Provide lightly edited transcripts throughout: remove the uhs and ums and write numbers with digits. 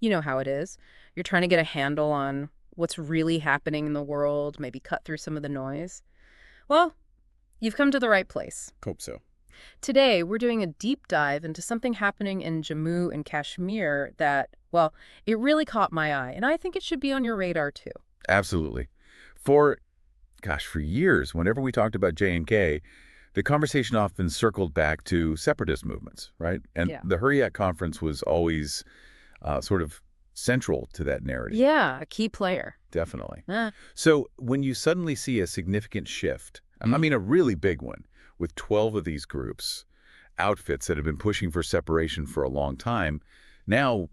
You know how it is. You're trying to get a handle on what's really happening in the world, maybe cut through some of the noise. Well, you've come to the right place. Hope so. Today, we're doing a deep dive into something happening in Jammu and Kashmir that, well, it really caught my eye, and I think it should be on your radar too. Absolutely. For, for years, whenever we talked about J&K, the conversation often circled back to separatist movements, right? And Yeah. the Hurriyat conference was always sort of central to that narrative. Yeah, a key player. Definitely. Ah, So when you suddenly see a significant shift, I mean a really big one, with 12 of these groups, outfits that have been pushing for separation for a long time, now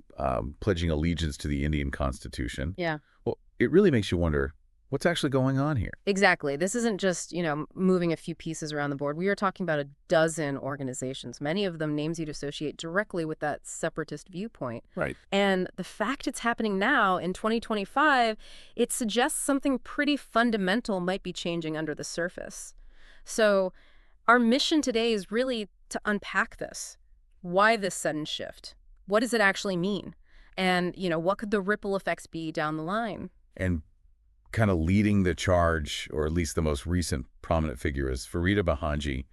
pledging allegiance to the Indian Constitution, yeah. well, it really makes you wonder, what's actually going on here? Exactly. This isn't just, moving a few pieces around the board. We are talking about a dozen organizations, many of them names you'd associate directly with that separatist viewpoint. Right. And the fact it's happening now in 2025, it suggests something pretty fundamental might be changing under the surface. So our mission today is really to unpack this. Why this sudden shift? What does it actually mean? And, what could the ripple effects be down the line? And kind of leading the charge, or at least the most recent prominent figure, is Farida Behanji.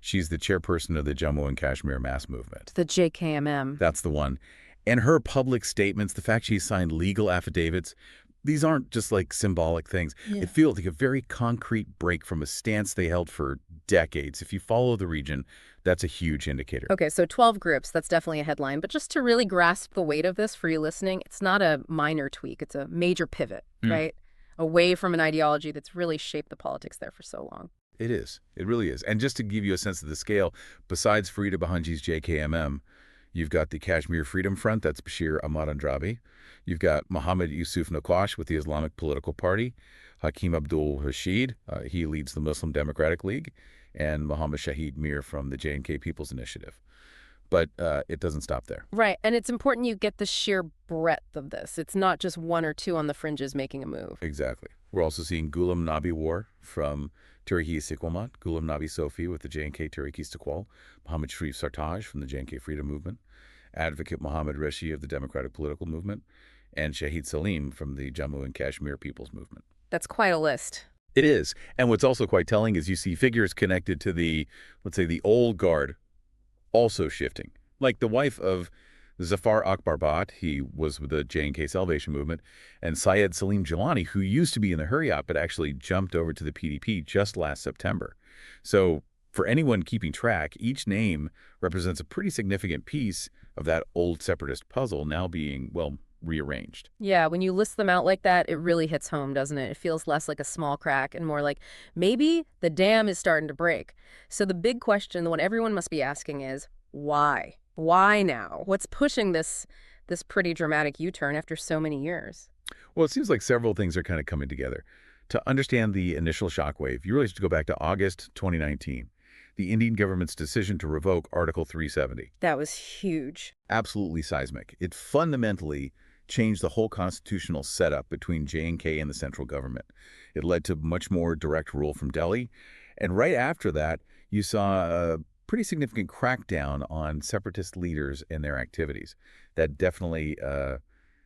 She's the chairperson of the Jammu and Kashmir mass movement. The JKMM. That's the one. And her public statements, the fact she signed legal affidavits, these aren't just like symbolic things. Yeah. It feels like a very concrete break from a stance they held for decades. If you follow the region, that's a huge indicator. Okay, so 12 groups, that's definitely a headline. But just to really grasp the weight of this for you listening, it's not a minor tweak. It's a major pivot, right? Away from an ideology that's really shaped the politics there for so long. It is. It really is. And just to give you a sense of the scale, besides Farida Behanji's JKMM, you've got the Kashmir Freedom Front, that's Bashir Ahmad Andrabi. You've got Mohammed Yusuf Naqash with the Islamic Political Party, Hakim Abdul Rashid, he leads the Muslim Democratic League, and Mohammed Shahid Mir from the J&K People's Initiative. But it doesn't stop there. Right, and it's important you get the sheer breadth of this. It's not just one or two on the fringes making a move. Exactly. We're also seeing Ghulam Nabi War from Tehreek-e-Istiqlal, Ghulam Nabi Sofi with the J&K Tehreek-e-Istiqlal, Mohammed Sharif Sartaj from the J&K Freedom Movement, Advocate Mohammed Reshi of the Democratic Political Movement, and Shahid Salim from the Jammu and Kashmir People's Movement. That's quite a list. It is. And what's also quite telling is you see figures connected to the, let's say, the old guard also shifting. Like the wife of Zafar Akbar Bhatt, he was with the J&K Salvation Movement, and Syed Salim Jilani, who used to be in the Hurriyat but actually jumped over to the PDP just last September. So for anyone keeping track, each name represents a pretty significant piece of that old separatist puzzle now being, well, rearranged. Yeah, when you list them out like that, it really hits home, doesn't it? It feels less like a small crack and more like maybe the dam is starting to break. So the big question, the one everyone must be asking is, why? Why now? What's pushing this pretty dramatic U-turn after so many years? Well, it seems like several things are kind of coming together. To understand the initial shockwave, you really have to go back to August 2019, the Indian government's decision to revoke Article 370. That was huge. Absolutely seismic. It fundamentally changed the whole constitutional setup between J&K and the central government. It led to much more direct rule from Delhi. And right after that, you saw a pretty significant crackdown on separatist leaders and their activities. That definitely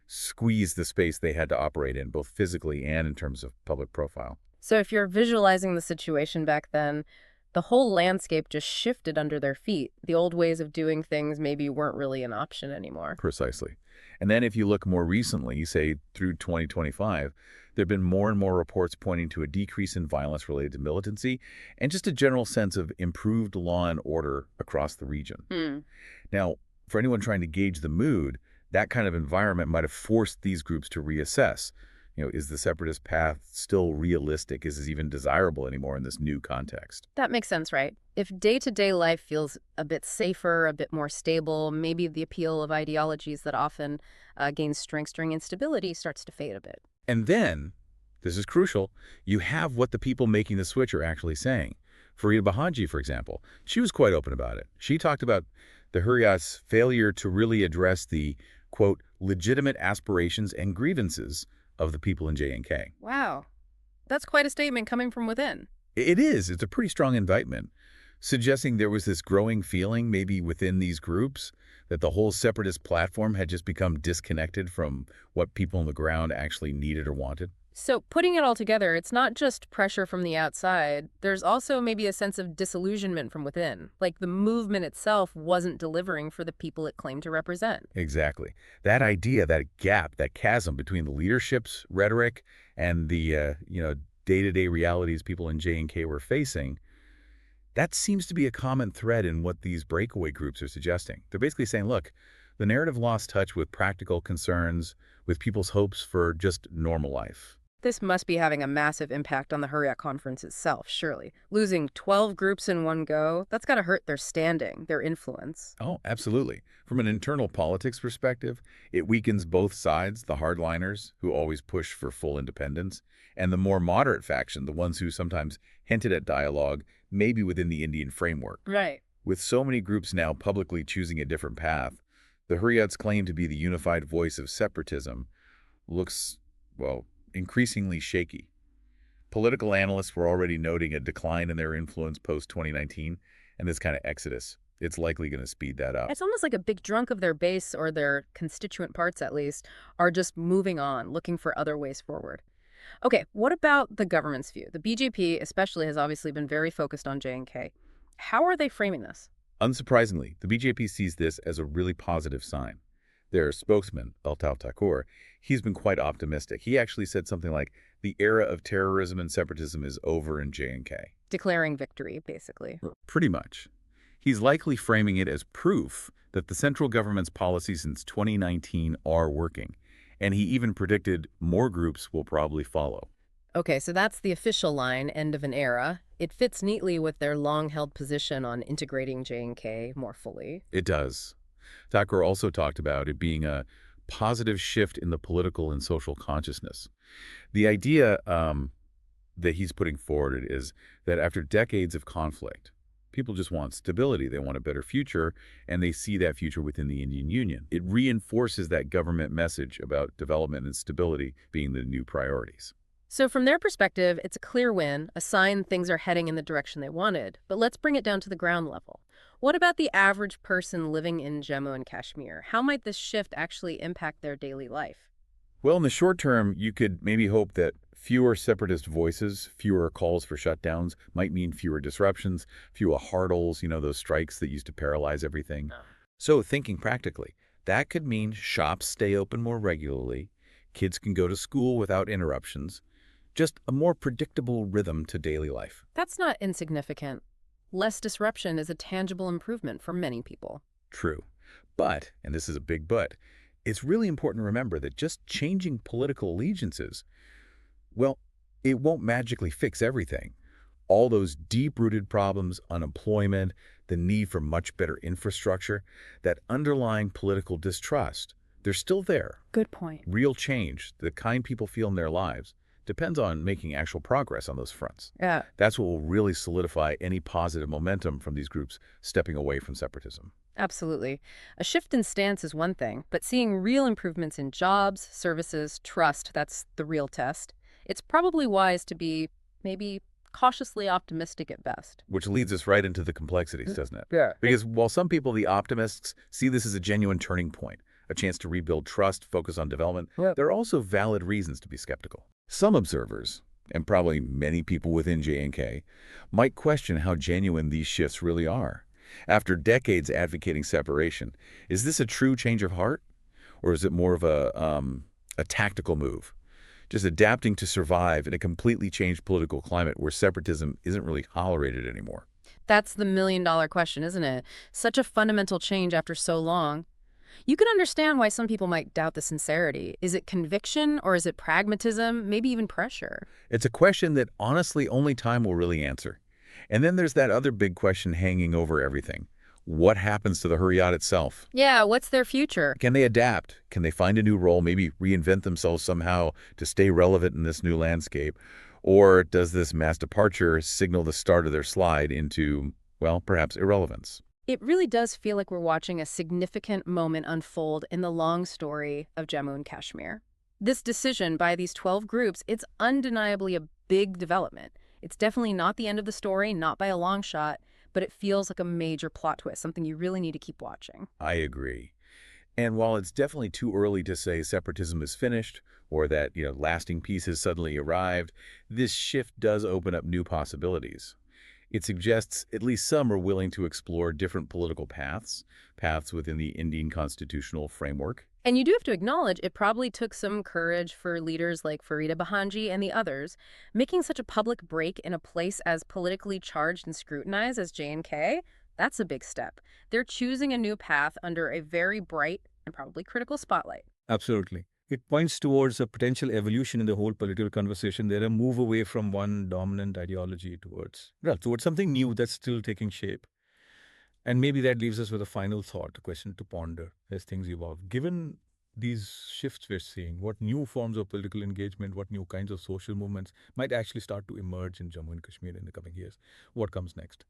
squeezed the space they had to operate in, both physically and in terms of public profile. So if you're visualizing the situation back then, the whole landscape just shifted under their feet. The old ways of doing things maybe weren't really an option anymore. Precisely. And then if you look more recently, say through 2025, there have been more and more reports pointing to a decrease in violence related to militancy and just a general sense of improved law and order across the region. Now, for anyone trying to gauge the mood, that kind of environment might have forced these groups to reassess. Is the separatist path still realistic? Is this even desirable anymore in this new context? That makes sense, right? If day-to-day life feels a bit safer, a bit more stable, maybe the appeal of ideologies that often gain strength during instability starts to fade a bit. And then, this is crucial, you have what the people making the switch are actually saying. Farida Behanji, for example, she was quite open about it. She talked about the Hurriyat's failure to really address the, quote, legitimate aspirations and grievances of the people in J&K. Wow. That's quite a statement coming from within. It is. It's a pretty strong indictment. suggesting there was this growing feeling maybe within these groups that the whole separatist platform had just become disconnected from what people on the ground actually needed or wanted. So putting it all together, it's not just pressure from the outside. There's also maybe a sense of disillusionment from within. Like the movement itself wasn't delivering for the people it claimed to represent. Exactly. That idea, that gap, that chasm between the leadership's rhetoric and the, day-to-day realities people in J&K were facing, that seems to be a common thread in what these breakaway groups are suggesting. They're basically saying, look, the narrative lost touch with practical concerns, with people's hopes for just normal life. This must be having a massive impact on the Hurriyat conference itself, surely. Losing 12 groups in one go, that's got to hurt their standing, their influence. Oh, absolutely. From an internal politics perspective, it weakens both sides, the hardliners, who always push for full independence, and the more moderate faction, the ones who sometimes hinted at dialogue, maybe within the Indian framework. Right. With so many groups now publicly choosing a different path, the Hurriyat's claim to be the unified voice of separatism looks, well, increasingly shaky. Political analysts were already noting a decline in their influence post-2019, and this kind of exodus, it's likely going to speed that up. It's almost like a big drunk of their base, or their constituent parts at least, are just moving on, looking for other ways forward. Okay, what about the government's view? The BJP especially has obviously been very focused on J&K. How are they framing this? Unsurprisingly, the BJP sees this as a really positive sign. Their spokesman, Altaf Thakur, he's been quite optimistic. He actually said something like, the era of terrorism and separatism is over in J&K. Declaring victory, basically. Pretty much. He's likely framing it as proof that the central government's policies since 2019 are working, and he even predicted more groups will probably follow. Okay, so that's the official line, end of an era. It fits neatly with their long-held position on integrating J&K more fully. It does. Thakur also talked about it being a positive shift in the political and social consciousness. The idea that he's putting forward is that after decades of conflict, people just want stability. They want a better future, and they see that future within the Indian Union. It reinforces that government message about development and stability being the new priorities. So from their perspective, it's a clear win, a sign things are heading in the direction they wanted. But let's bring it down to the ground level. What about the average person living in Jammu and Kashmir? How might this shift actually impact their daily life? Well, in the short term, you could maybe hope that fewer separatist voices, fewer calls for shutdowns might mean fewer disruptions, fewer hurdles, those strikes that used to paralyze everything. So thinking practically, that could mean shops stay open more regularly, kids can go to school without interruptions, just a more predictable rhythm to daily life. That's not insignificant. Less disruption is a tangible improvement for many people. True. But, and this is a big but, it's really important to remember that just changing political allegiances, well, it won't magically fix everything. All those deep-rooted problems, unemployment, the need for much better infrastructure, that underlying political distrust, they're still there. Good point. Real change, the kind people feel in their lives, depends on making actual progress on those fronts. Yeah. That's what will really solidify any positive momentum from these groups stepping away from separatism. Absolutely. A shift in stance is one thing, but seeing real improvements in jobs, services, trust, that's the real test. It's probably wise to be maybe cautiously optimistic at best. Which leads us right into the complexities, doesn't it? Yeah. Because while some people, the optimists, see this as a genuine turning point, a chance to rebuild trust, focus on development, there are also valid reasons to be skeptical. Some observers, and probably many people within J&K, might question how genuine these shifts really are. After decades advocating separation, is this a true change of heart? Or is it more of a tactical move? Just adapting to survive in a completely changed political climate where separatism isn't really tolerated anymore. That's the million-dollar question, isn't it? Such a fundamental change after so long. You can understand why some people might doubt the sincerity. Is it conviction, or is it pragmatism, maybe even pressure? It's a question that honestly only time will really answer. And then there's that other big question hanging over everything. What happens to the Hurriyat itself? Yeah, what's their future? Can they adapt? Can they find a new role, maybe reinvent themselves somehow to stay relevant in this new landscape? Or does this mass departure signal the start of their slide into, well, perhaps irrelevance? It really does feel like we're watching a significant moment unfold in the long story of Jammu and Kashmir. This decision by these 12 groups, it's undeniably a big development. It's definitely not the end of the story, not by a long shot, but it feels like a major plot twist, something you really need to keep watching. I agree. And while it's definitely too early to say separatism is finished or that, lasting peace has suddenly arrived, this shift does open up new possibilities. It suggests at least some are willing to explore different political paths within the Indian constitutional framework. And you do have to acknowledge it probably took some courage for leaders like Farida Behanji and the others. Making such a public break in a place as politically charged and scrutinized as J&K, that's a big step. They're choosing a new path under a very bright and probably critical spotlight. Absolutely. It points towards a potential evolution in the whole political conversation. There, a move away from one dominant ideology towards something new that's still taking shape. And maybe that leaves us with a final thought, a question to ponder as things evolve. Given these shifts we're seeing, what new forms of political engagement, what new kinds of social movements might actually start to emerge in Jammu and Kashmir in the coming years? What comes next?